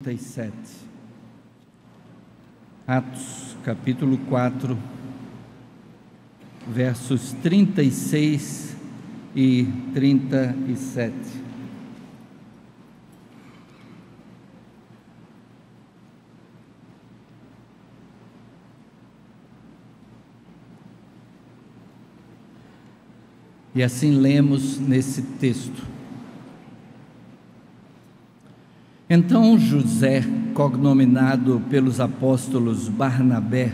37. Atos, capítulo 4, versos 36 e 37. E assim lemos nesse texto. Então José, cognominado pelos apóstolos Barnabé,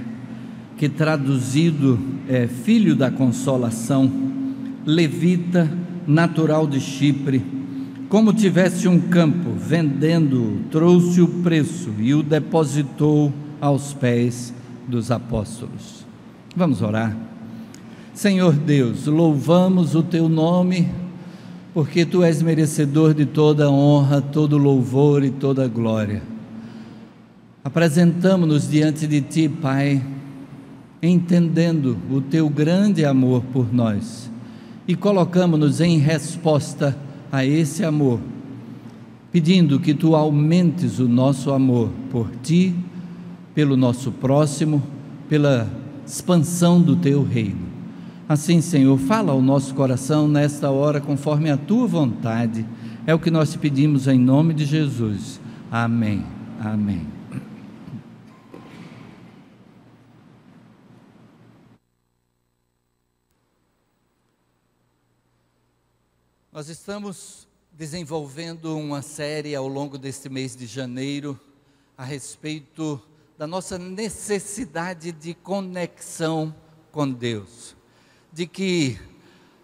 que traduzido é filho da consolação, levita, natural de Chipre, como tivesse um campo, vendendo-o, trouxe o preço e o depositou aos pés dos apóstolos. Vamos orar. Senhor Deus, louvamos o Teu nome, porque Tu és merecedor de toda honra, todo louvor e toda glória. Apresentamo-nos diante de Ti, Pai, entendendo o Teu grande amor por nós, e colocamo-nos em resposta a esse amor, pedindo que Tu aumentes o nosso amor por Ti, pelo nosso próximo, pela expansão do Teu reino. Assim, Senhor, fala ao nosso coração nesta hora, conforme a Tua vontade. É o que nós te pedimos em nome de Jesus. Amém. Amém. Nós estamos desenvolvendo uma série ao longo deste mês de janeiro a respeito da nossa necessidade de conexão com Deus, de que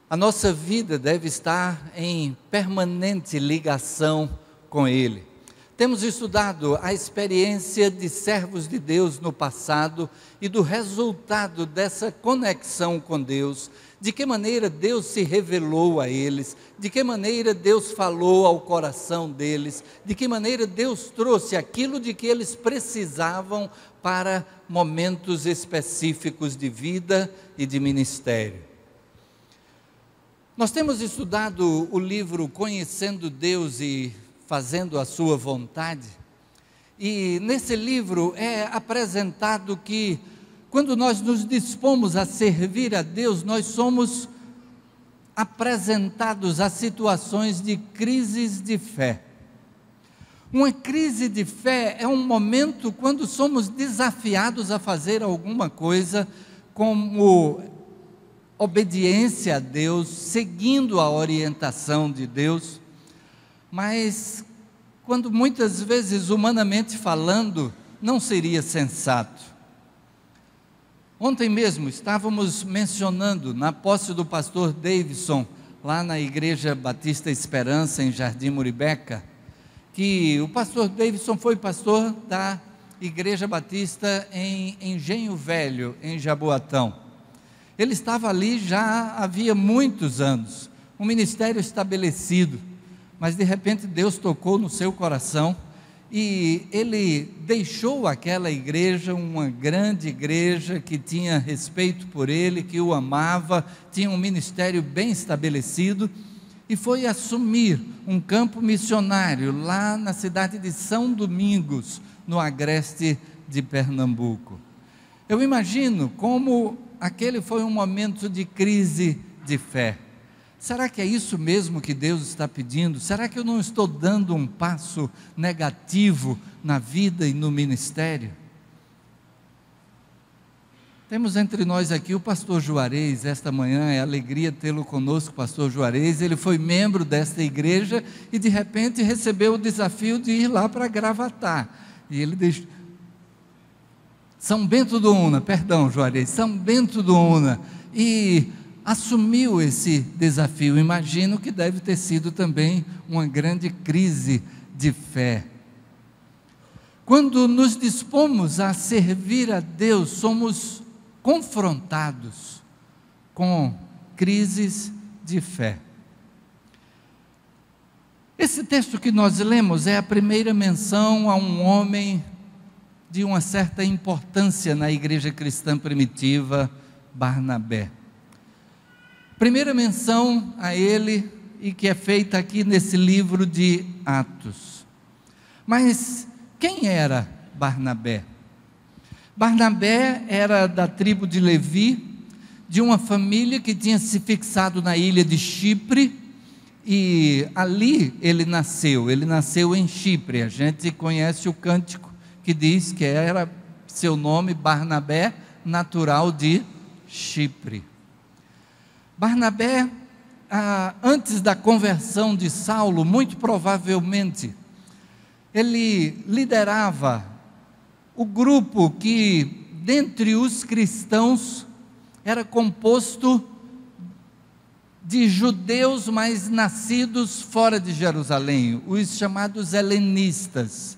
a nossa vida deve estar em permanente ligação com Ele. Temos estudado a experiência de servos de Deus no passado e do resultado dessa conexão com Deus, de que maneira Deus se revelou a eles, de que maneira Deus falou ao coração deles, de que maneira Deus trouxe aquilo de que eles precisavam para momentos específicos de vida e de ministério. Nós temos estudado o livro Conhecendo Deus e Fazendo a Sua Vontade, e nesse livro é apresentado que quando nós nos dispomos a servir a Deus, nós somos apresentados a situações de crises de fé. Uma crise de fé é um momento quando somos desafiados a fazer alguma coisa como obediência a Deus, seguindo a orientação de Deus, mas quando muitas vezes, humanamente falando, não seria sensato. Ontem mesmo estávamos mencionando, na posse do pastor Davidson, lá na Igreja Batista Esperança, em Jardim Muribeca, que o pastor Davidson foi pastor da Igreja Batista em Engenho Velho, em Jaboatão. Ele estava ali já havia muitos anos, um ministério estabelecido, mas de repente Deus tocou no seu coração e ele deixou aquela igreja, uma grande igreja que tinha respeito por ele, que o amava, tinha um ministério bem estabelecido, e foi assumir um campo missionário lá na cidade de São Domingos, no agreste de Pernambuco. Eu imagino como aquele foi um momento de crise de fé. Será que é isso mesmo que Deus está pedindo? Será que eu não estou dando um passo negativo na vida e no ministério? Temos entre nós aqui o pastor Juarez. Esta manhã é alegria tê-lo conosco, pastor Juarez. Ele foi membro desta igreja e de repente recebeu o desafio de ir lá para Gravatá. E ele deixou... São Bento do Una, perdão Juarez, São Bento do Una. E assumiu esse desafio. Imagino que deve ter sido também uma grande crise de fé. Quando nos dispomos a servir a Deus, somos confrontados com crises de fé. Esse texto que nós lemos é a primeira menção a um homem de uma certa importância na igreja cristã primitiva, Barnabé. Primeira menção a ele, e que é feita aqui nesse livro de Atos. Mas Quem era Barnabé? Barnabé era da tribo de Levi, de uma família que tinha se fixado na ilha de Chipre, e ali ele nasceu em Chipre. A gente conhece o cântico que diz que era seu nome Barnabé, natural de Chipre. Barnabé, antes da conversão de Saulo, muito provavelmente, ele liderava o grupo que, dentre os cristãos, era composto de judeus, mas nascidos fora de Jerusalém, os chamados helenistas,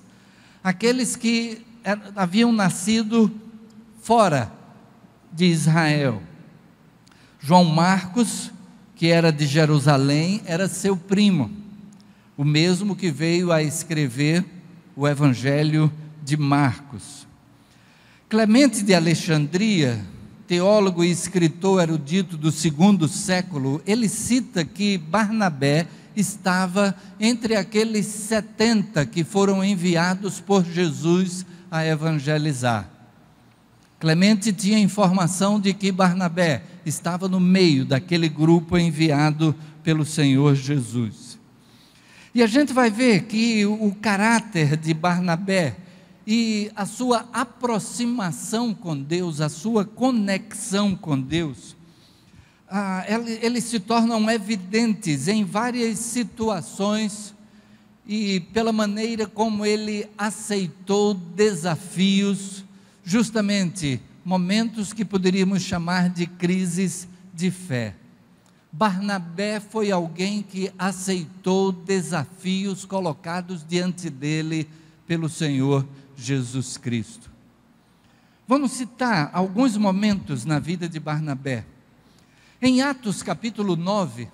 aqueles que haviam nascido fora de Israel. João Marcos, que era de Jerusalém, era seu primo, o mesmo que veio a escrever o Evangelho de Marcos. Clemente de Alexandria, teólogo e escritor erudito do segundo século, ele cita que Barnabé estava entre aqueles 70 que foram enviados por Jesus a evangelizar. Clemente tinha informação de que Barnabé estava no meio daquele grupo enviado pelo Senhor Jesus. E a gente vai ver que o caráter de Barnabé e a sua aproximação com Deus, a sua conexão com Deus, eles se tornam evidentes em várias situações e pela maneira como ele aceitou desafios, justamente momentos que poderíamos chamar de crises de fé. Barnabé foi alguém que aceitou desafios colocados diante dele pelo Senhor Jesus Cristo. Vamos citar alguns momentos na vida de Barnabé. Em Atos capítulo 9,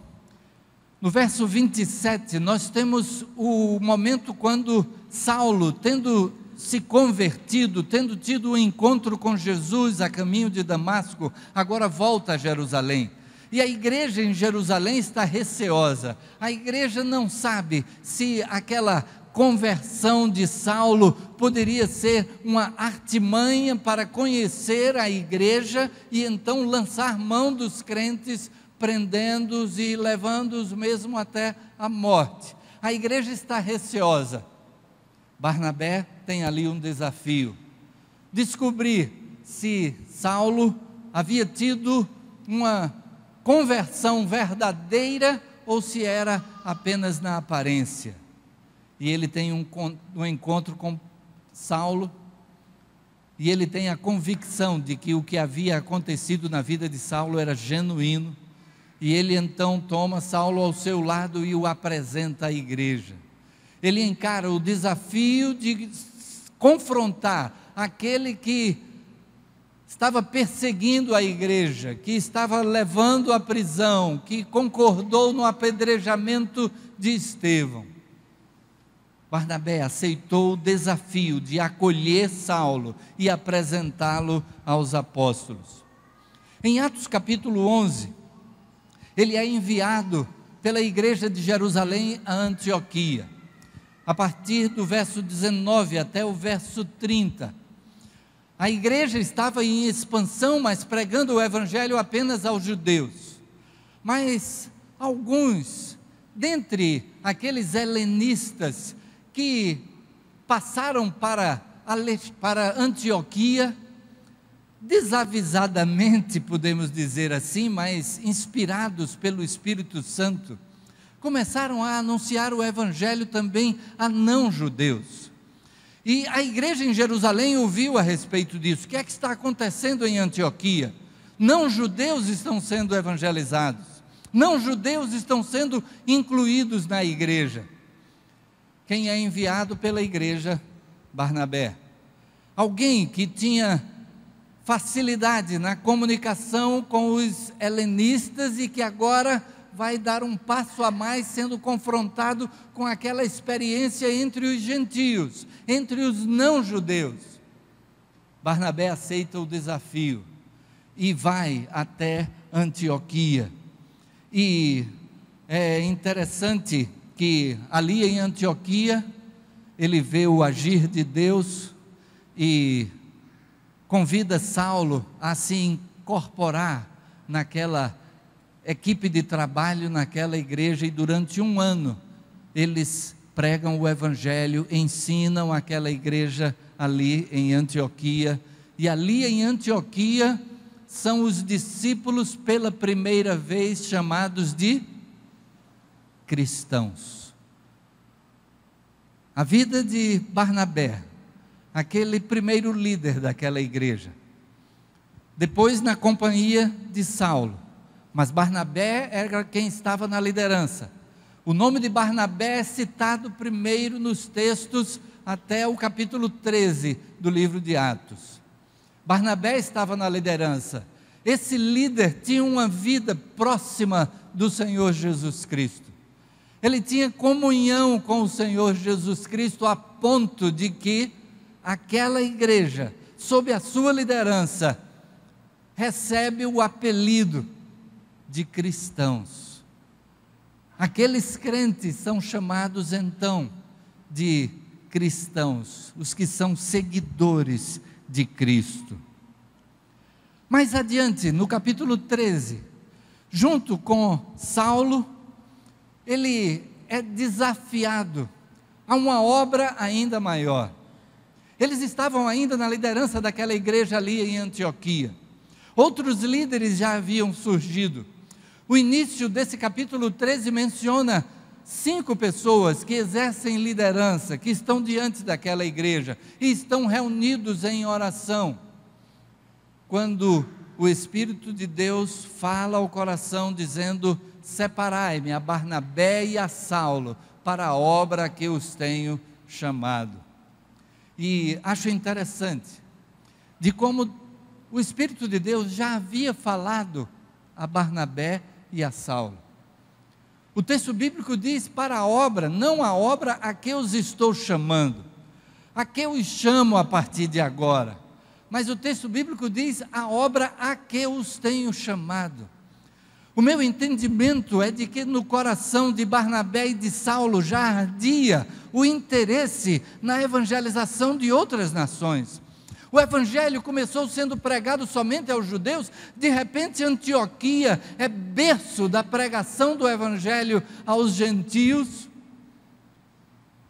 no verso 27, nós temos o momento quando Saulo, tendo se convertido, tendo tido um encontro com Jesus a caminho de Damasco, agora volta a Jerusalém. E a igreja em Jerusalém está receosa. A igreja não sabe se aquela conversão de Saulo poderia ser uma artimanha para conhecer a igreja e então lançar mão dos crentes, prendendo-os e levando-os mesmo até a morte. A igreja está receosa. Barnabé tem ali um desafio: descobrir se Saulo havia tido uma conversão verdadeira ou se era apenas na aparência. E ele tem um encontro com Saulo, e ele tem a convicção de que o que havia acontecido na vida de Saulo era genuíno, e ele então toma Saulo ao seu lado e o apresenta à igreja. Ele encara o desafio de confrontar aquele que estava perseguindo a igreja, que estava levando à prisão, que concordou no apedrejamento de Estevão. Barnabé aceitou o desafio de acolher Saulo e apresentá-lo aos apóstolos. Em Atos capítulo 11, ele é enviado pela igreja de Jerusalém a Antioquia. A partir do verso 19 até o verso 30, a igreja estava em expansão, mas pregando o evangelho apenas aos judeus. Mas alguns, dentre aqueles helenistas que passaram para Antioquia, desavisadamente, podemos dizer assim, mas inspirados pelo Espírito Santo, começaram a anunciar o evangelho também a não-judeus. E a igreja em Jerusalém ouviu a respeito disso. O que é que está acontecendo em Antioquia? Não-judeus estão sendo evangelizados, não-judeus estão sendo incluídos na igreja. Quem é enviado pela igreja? Barnabé. Alguém que tinha facilidade na comunicação com os helenistas e que agora vai dar um passo a mais, sendo confrontado com aquela experiência entre os gentios, entre os não-judeus. Barnabé aceita o desafio e vai até Antioquia. E é interessante que ali em Antioquia ele vê o agir de Deus e convida Saulo a se incorporar naquela equipe de trabalho, naquela igreja, e durante 1 ano eles pregam o evangelho, ensinam aquela igreja ali em Antioquia, e ali em Antioquia são os discípulos pela primeira vez chamados de cristãos. A vida de Barnabé, aquele primeiro líder daquela igreja, depois na companhia de Saulo, mas Barnabé era quem estava na liderança. O nome de Barnabé é citado primeiro nos textos até o capítulo 13 do livro de Atos. Barnabé estava na liderança. Esse líder tinha uma vida próxima do Senhor Jesus Cristo. Ele tinha comunhão com o Senhor Jesus Cristo a ponto de que aquela igreja, sob a sua liderança, recebe o apelido de cristãos. Aqueles crentes são chamados então de cristãos, os que são seguidores de Cristo. Mais adiante, no capítulo 13, junto com Saulo, ele é desafiado a uma obra ainda maior. Eles estavam ainda na liderança daquela igreja ali em Antioquia. Outros líderes já haviam surgido. O início desse capítulo 13 menciona 5 pessoas que exercem liderança, que estão diante daquela igreja e estão reunidos em oração. Quando o Espírito de Deus fala ao coração dizendo: separai-me a Barnabé e a Saulo para a obra a que os tenho chamado. E acho interessante de como o Espírito de Deus já havia falado a Barnabé e a Saulo. O texto bíblico diz para a obra, não a obra a que os estou chamando, a que os chamo a partir de agora, mas o texto bíblico diz a obra a que os tenho chamado. O meu entendimento é de que no coração de Barnabé e de Saulo já ardia o interesse na evangelização de outras nações. O evangelho começou sendo pregado somente aos judeus, de repente Antioquia é berço da pregação do evangelho aos gentios.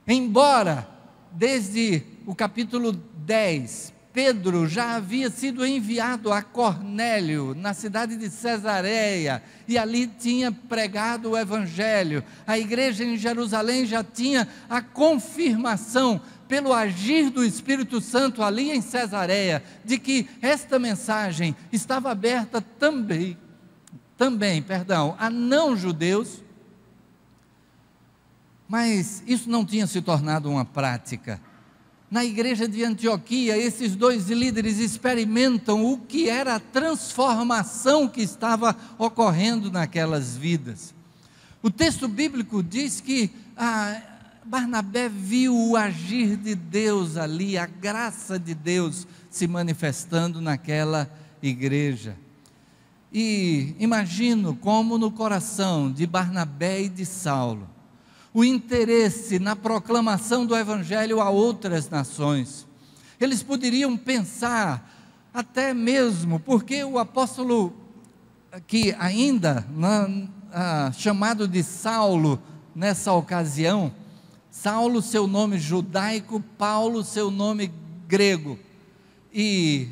Embora desde o capítulo 10, Pedro já havia sido enviado a Cornélio, na cidade de Cesareia, e ali tinha pregado o evangelho. A igreja em Jerusalém já tinha a confirmação pelo agir do Espírito Santo ali em Cesareia, de que esta mensagem estava aberta também, a não-judeus, mas isso não tinha se tornado uma prática. Na igreja de Antioquia, esses 2 líderes experimentam o que era a transformação que estava ocorrendo naquelas vidas. O texto bíblico diz que Barnabé viu o agir de Deus ali, a graça de Deus se manifestando naquela igreja. E imagino como no coração de Barnabé e de Saulo, o interesse na proclamação do evangelho a outras nações. Eles poderiam pensar, até mesmo, porque o apóstolo, que ainda chamado de Saulo, nessa ocasião, Saulo, seu nome judaico, Paulo, seu nome grego, e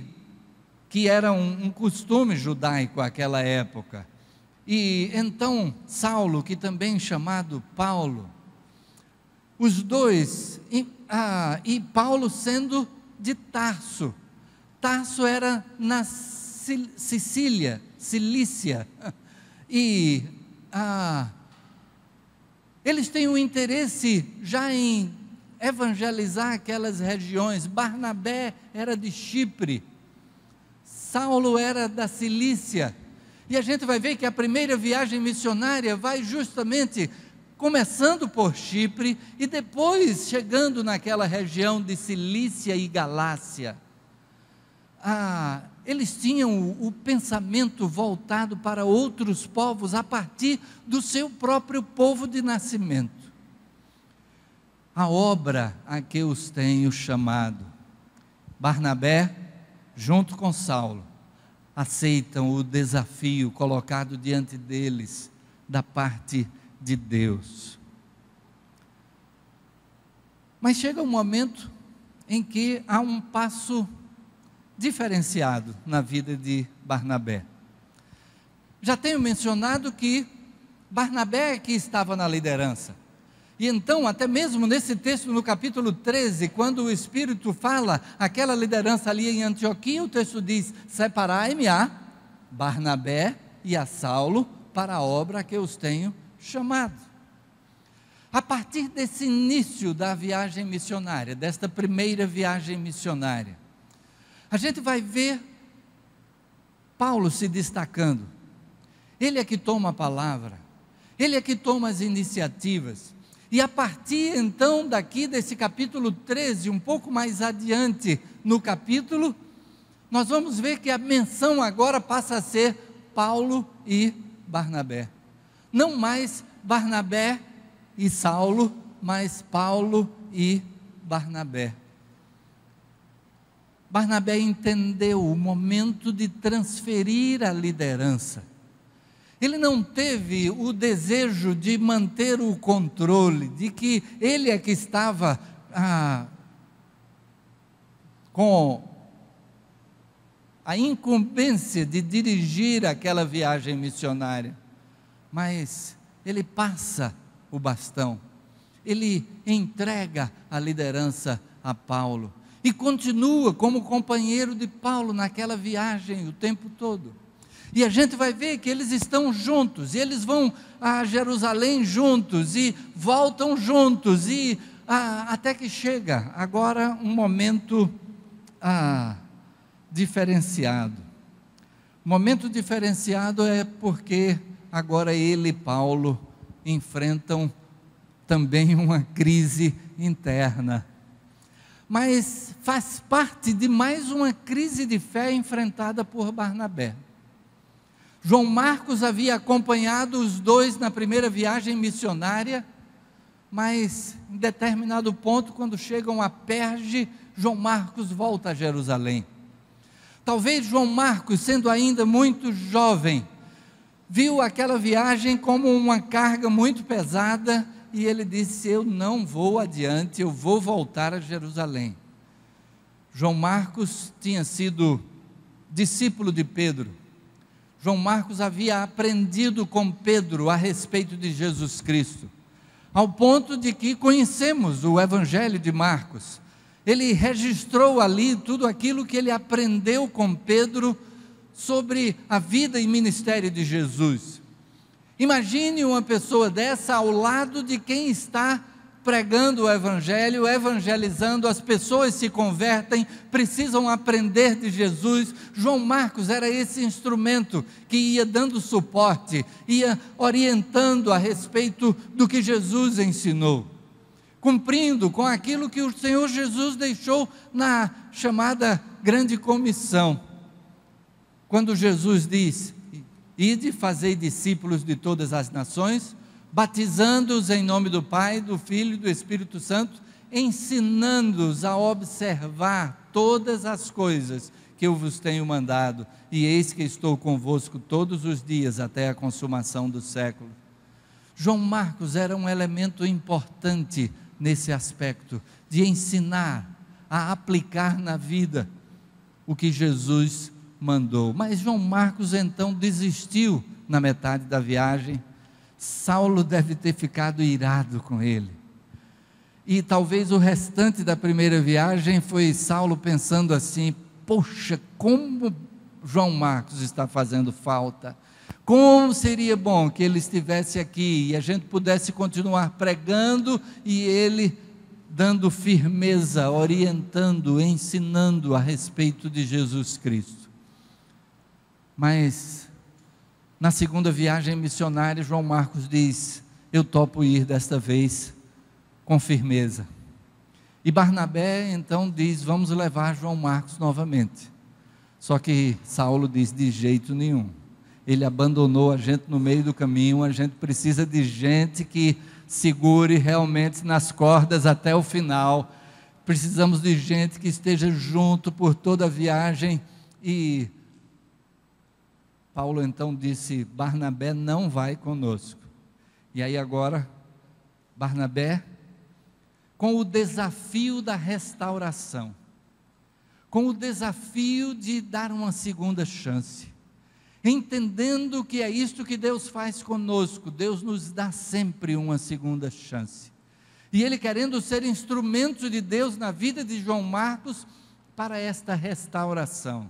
que era um costume judaico àquela época. E então Saulo, que também chamado Paulo, os dois, e Paulo sendo de Tarso. Tarso era na Cilícia, e eles têm um interesse já em evangelizar aquelas regiões. Barnabé era de Chipre, Saulo era da Cilícia, e a gente vai ver que a primeira viagem missionária vai justamente começando por Chipre e depois chegando naquela região de Cilícia e Galácia. Eles tinham o pensamento voltado para outros povos a partir do seu próprio povo de nascimento. a obra a que os tenho chamado. Barnabé, junto com Saulo, aceitam o desafio colocado diante deles da parte de Deus. Mas chega um momento em que há um passo diferenciado na vida de Barnabé. Já tenho mencionado que Barnabé é que estava na liderança. E então, até mesmo nesse texto, no capítulo 13, quando o Espírito fala aquela liderança ali em Antioquia, o texto diz: separai-me a Barnabé e a Saulo para a obra a que os tenho chamado. A partir desse início da viagem missionária, desta primeira viagem missionária, a gente vai ver Paulo se destacando. Ele é que toma a palavra, ele é que toma as iniciativas. E a partir então daqui desse capítulo 13, um pouco mais adiante no capítulo, nós vamos ver que a menção agora passa a ser Paulo e Barnabé. Não mais Barnabé e Saulo, mas Paulo e Barnabé. Barnabé entendeu o momento de transferir a liderança. Ele não teve o desejo de manter o controle, de que ele é que estava com a incumbência de dirigir aquela viagem missionária, mas ele passa o bastão, ele entrega a liderança a Paulo, e continua como companheiro de Paulo naquela viagem o tempo todo. E a gente vai ver que eles estão juntos, e eles vão a Jerusalém juntos, e voltam juntos, e até que chega agora um momento diferenciado. O momento diferenciado é porque agora ele e Paulo enfrentam também uma crise interna. Mas faz parte de mais uma crise de fé enfrentada por Barnabé. João Marcos havia acompanhado os dois na primeira viagem missionária, mas em determinado ponto, quando chegam a Perge, João Marcos volta a Jerusalém. Talvez João Marcos, sendo ainda muito jovem, viu aquela viagem como uma carga muito pesada, e ele disse: eu não vou adiante, eu vou voltar a Jerusalém. João Marcos tinha sido discípulo de Pedro. João Marcos havia aprendido com Pedro a respeito de Jesus Cristo, ao ponto de que conhecemos o Evangelho de Marcos. Ele registrou ali tudo aquilo que ele aprendeu com Pedro sobre a vida e ministério de Jesus. Imagine uma pessoa dessa ao lado de quem está pregando o Evangelho, evangelizando, as pessoas se convertem, precisam aprender de Jesus. João Marcos era esse instrumento que ia dando suporte, ia orientando a respeito do que Jesus ensinou, cumprindo com aquilo que o Senhor Jesus deixou na chamada grande comissão, quando Jesus diz: ide, fazei discípulos de todas as nações, batizando-os em nome do Pai, do Filho e do Espírito Santo, ensinando-os a observar todas as coisas que eu vos tenho mandado, e eis que estou convosco todos os dias até a consumação do século. João Marcos era um elemento importante nesse aspecto, de ensinar a aplicar na vida o que Jesus mandou. Mas João Marcos então desistiu na metade da viagem. Saulo deve ter ficado irado com ele, e talvez o restante da primeira viagem foi Saulo pensando assim: poxa, como João Marcos está fazendo falta, como seria bom que ele estivesse aqui e a gente pudesse continuar pregando e ele dando firmeza, orientando, ensinando a respeito de Jesus Cristo. Mas na segunda viagem missionária, João Marcos diz: eu topo ir desta vez com firmeza. E Barnabé então diz: vamos levar João Marcos novamente. Só que Saulo diz: de jeito nenhum, ele abandonou a gente no meio do caminho, a gente precisa de gente que segure realmente nas cordas até o final. Precisamos de gente que esteja junto por toda a viagem. E Paulo então disse: Barnabé não vai conosco. E aí agora, Barnabé, com o desafio da restauração, com o desafio de dar uma segunda chance, entendendo que é isto que Deus faz conosco, Deus nos dá sempre uma segunda chance. E ele querendo ser instrumento de Deus na vida de João Marcos para esta restauração.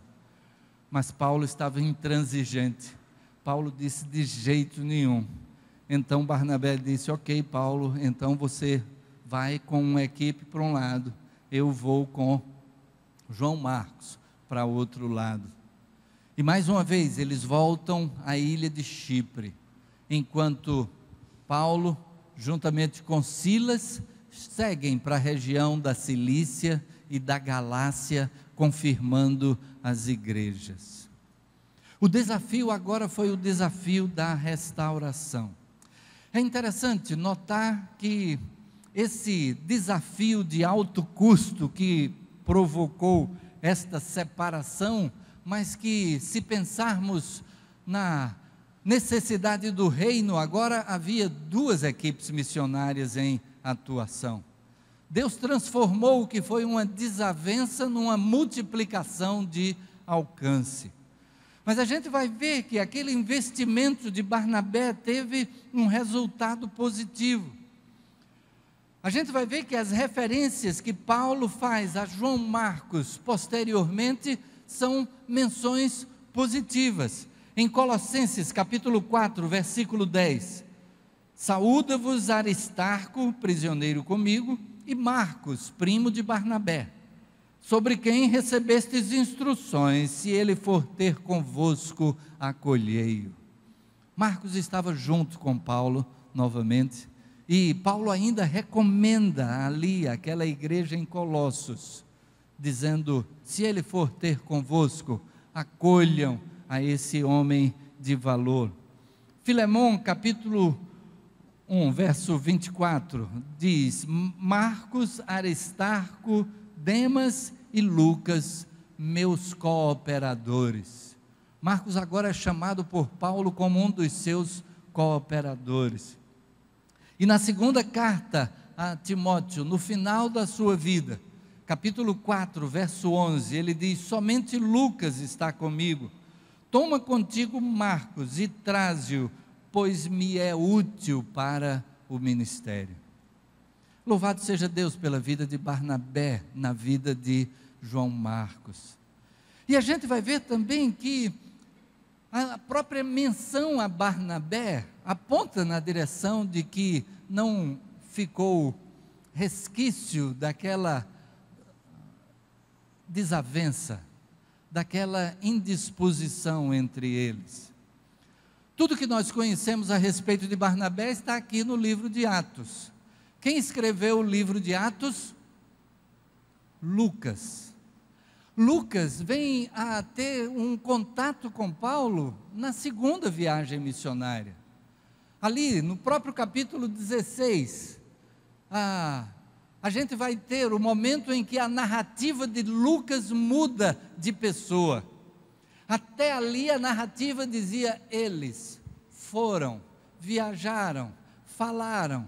Mas Paulo estava intransigente. Paulo disse: de jeito nenhum. Então Barnabé disse: ok, Paulo, então você vai com uma equipe para um lado, eu vou com João Marcos para outro lado. E mais uma vez eles voltam à ilha de Chipre, enquanto Paulo, juntamente com Silas, seguem para a região da Cilícia e da Galácia, confirmando as igrejas. O desafio agora foi o desafio da restauração. É interessante notar que esse desafio de alto custo que provocou esta separação, mas que, se pensarmos na necessidade do reino, agora havia duas equipes missionárias em atuação. Deus transformou o que foi uma desavença numa multiplicação de alcance. Mas a gente vai ver que aquele investimento de Barnabé teve um resultado positivo. A gente vai ver que as referências que Paulo faz a João Marcos posteriormente são menções positivas. Em Colossenses capítulo 4, versículo 10, saúda-vos Aristarco, prisioneiro comigo, e Marcos, primo de Barnabé, sobre quem recebestes instruções, se ele for ter convosco, acolhei-o. Marcos estava junto com Paulo novamente, e Paulo ainda recomenda ali aquela igreja em Colossos, dizendo: se ele for ter convosco, acolham a esse homem de valor. Filemão, capítulo 1, verso 24, diz: Marcos, Aristarco, Demas e Lucas, meus cooperadores. Marcos agora é chamado por Paulo como um dos seus cooperadores. E na segunda carta a Timóteo, no final da sua vida, capítulo 4, verso 11, ele diz: somente Lucas está comigo, toma contigo Marcos e traze-o, pois me é útil para o ministério. Louvado seja Deus pela vida de Barnabé, na vida de João Marcos. E a gente vai ver também que a própria menção a Barnabé aponta na direção de que não ficou resquício daquela desavença, daquela indisposição entre eles. Tudo que nós conhecemos a respeito de Barnabé está aqui no livro de Atos. Quem escreveu o livro de Atos? Lucas. Lucas vem a ter um contato com Paulo na segunda viagem missionária. Ali, no próprio capítulo 16, a gente vai ter o momento em que a narrativa de Lucas muda de pessoa. Até ali a narrativa dizia: eles foram, viajaram, falaram.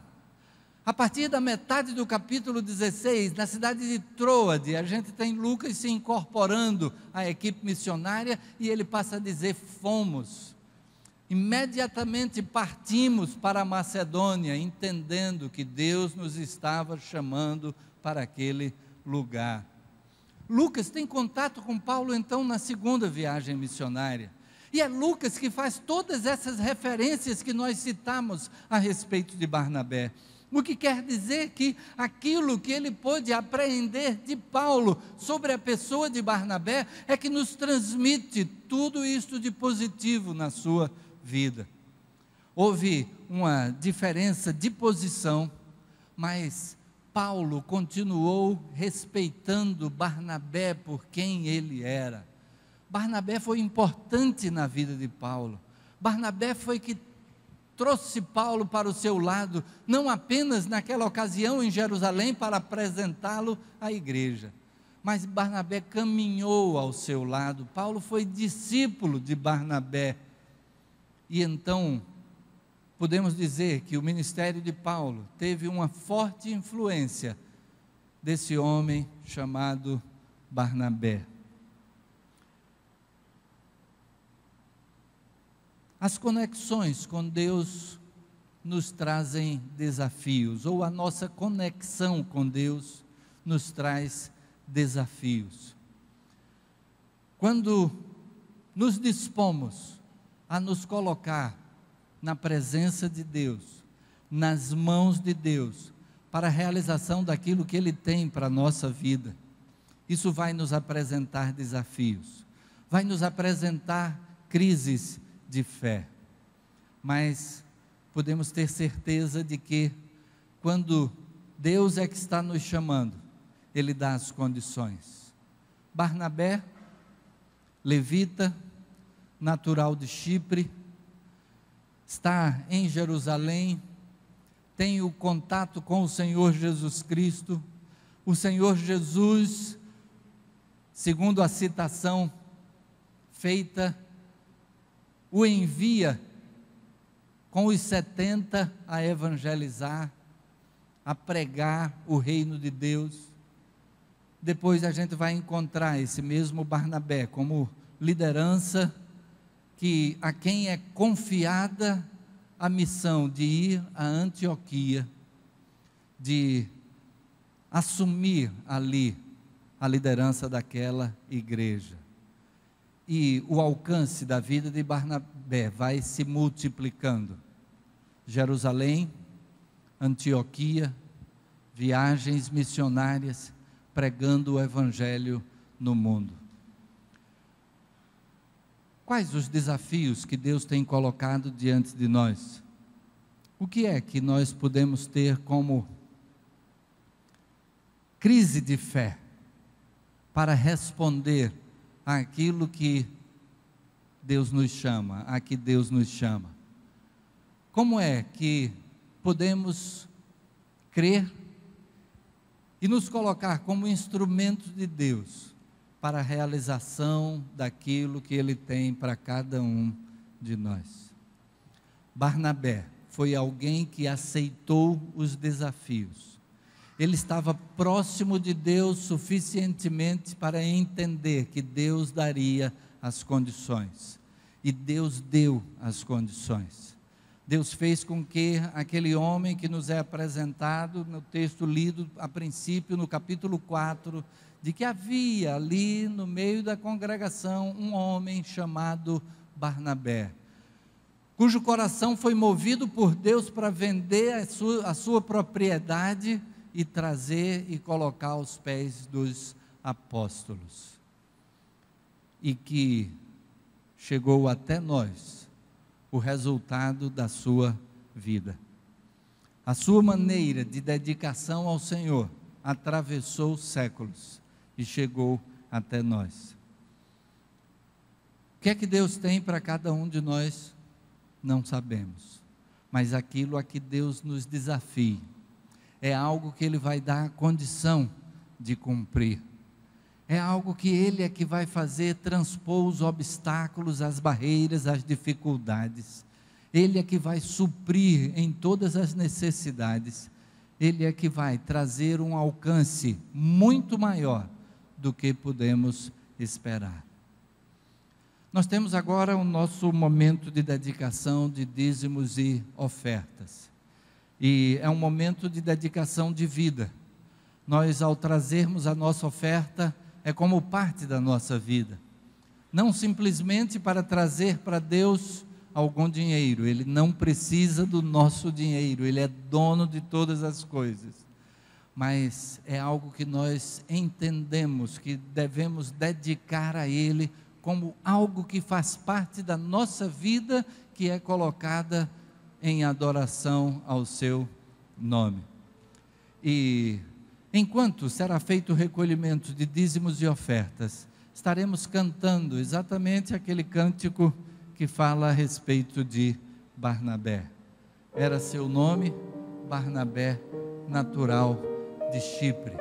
A partir da metade do capítulo 16, na cidade de Troade, a gente tem Lucas se incorporando à equipe missionária e ele passa a dizer: fomos. Imediatamente partimos para a Macedônia, entendendo que Deus nos estava chamando para aquele lugar. Lucas tem contato com Paulo então na segunda viagem missionária. E é Lucas que faz todas essas referências que nós citamos a respeito de Barnabé. O que quer dizer que aquilo que ele pôde apreender de Paulo sobre a pessoa de Barnabé é que nos transmite tudo isto de positivo na sua vida. Houve uma diferença de posição, mas Paulo continuou respeitando Barnabé por quem ele era. Barnabé foi importante na vida de Paulo. Barnabé foi que trouxe Paulo para o seu lado, não apenas naquela ocasião em Jerusalém para apresentá-lo à igreja, mas Barnabé caminhou ao seu lado. Paulo foi discípulo de Barnabé, e então podemos dizer que o ministério de Paulo teve uma forte influência desse homem chamado Barnabé. As conexões com Deus nos trazem desafios, ou a nossa conexão com Deus nos traz desafios. Quando nos dispomos a nos colocar na presença de Deus, nas mãos de Deus, para a realização daquilo que Ele tem para a nossa vida, isso vai nos apresentar desafios, vai nos apresentar crises de fé, mas podemos ter certeza de que quando Deus é que está nos chamando, Ele dá as condições. Barnabé, levita, natural de Chipre, está em Jerusalém, tem o contato com o Senhor Jesus Cristo. O Senhor Jesus, segundo a citação feita, o envia com os 70 a evangelizar, a pregar o reino de Deus. Depois a gente vai encontrar esse mesmo Barnabé como liderança, a quem é confiada a missão de ir a Antioquia, de assumir ali a liderança daquela igreja. E o alcance da vida de Barnabé vai se multiplicando. Jerusalém, Antioquia, viagens missionárias, pregando o evangelho no mundo. Quais os desafios que Deus tem colocado diante de nós? O que é que nós podemos ter como crise de fé para responder àquilo que Deus nos chama, a que Deus nos chama? Como é que podemos crer e nos colocar como instrumentos de Deus para a realização daquilo que Ele tem para cada um de nós? Barnabé foi alguém que aceitou os desafios. Ele estava próximo de Deus suficientemente para entender que Deus daria as condições. E Deus deu as condições. Deus fez com que aquele homem que nos é apresentado no texto lido a princípio, no capítulo 4, de que havia ali no meio da congregação um homem chamado Barnabé, cujo coração foi movido por Deus para vender a sua propriedade e trazer e colocar aos pés dos apóstolos, e que chegou até nós o resultado da sua vida. A sua maneira de dedicação ao Senhor atravessou séculos e chegou até nós. O que é que Deus tem para cada um de nós? Não sabemos, mas aquilo a que Deus nos desafia é algo que Ele vai dar a condição de cumprir. É algo que Ele é que vai fazer transpor os obstáculos, as barreiras, as dificuldades. Ele é que vai suprir em todas as necessidades. Ele é que vai trazer um alcance muito maior do que podemos esperar. Nós temos agora o nosso momento de dedicação de dízimos e ofertas. E é um momento de dedicação de vida. Nós, ao trazermos a nossa oferta, é como parte da nossa vida. Não simplesmente para trazer para Deus algum dinheiro. Ele não precisa do nosso dinheiro. Ele é dono de todas as coisas. Mas é algo que nós entendemos que devemos dedicar a Ele como algo que faz parte da nossa vida, que é colocada em adoração ao seu nome. E enquanto será feito o recolhimento de dízimos e ofertas, estaremos cantando exatamente aquele cântico que fala a respeito de Barnabé. era seu nome, Barnabé, natural de Chipre.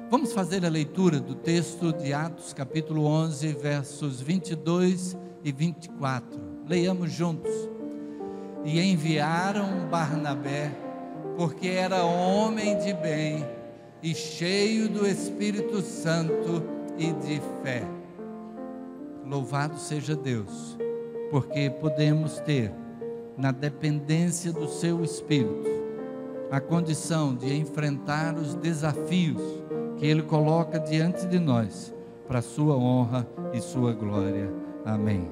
Vamos fazer a leitura do texto de Atos capítulo 11, versos 22 e 24. Leiamos juntos. E enviaram Barnabé, porque era homem de bem e cheio do Espírito Santo e de fé. Louvado seja Deus, porque podemos ter, na dependência do seu Espírito, a condição de enfrentar os desafios que Ele coloca diante de nós, para a sua honra e sua glória. Amém.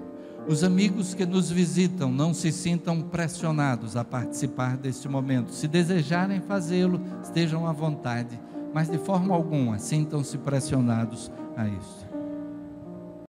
Os amigos que nos visitam, não se sintam pressionados a participar deste momento. Se desejarem fazê-lo, estejam à vontade, mas de forma alguma sintam-se pressionados a isso.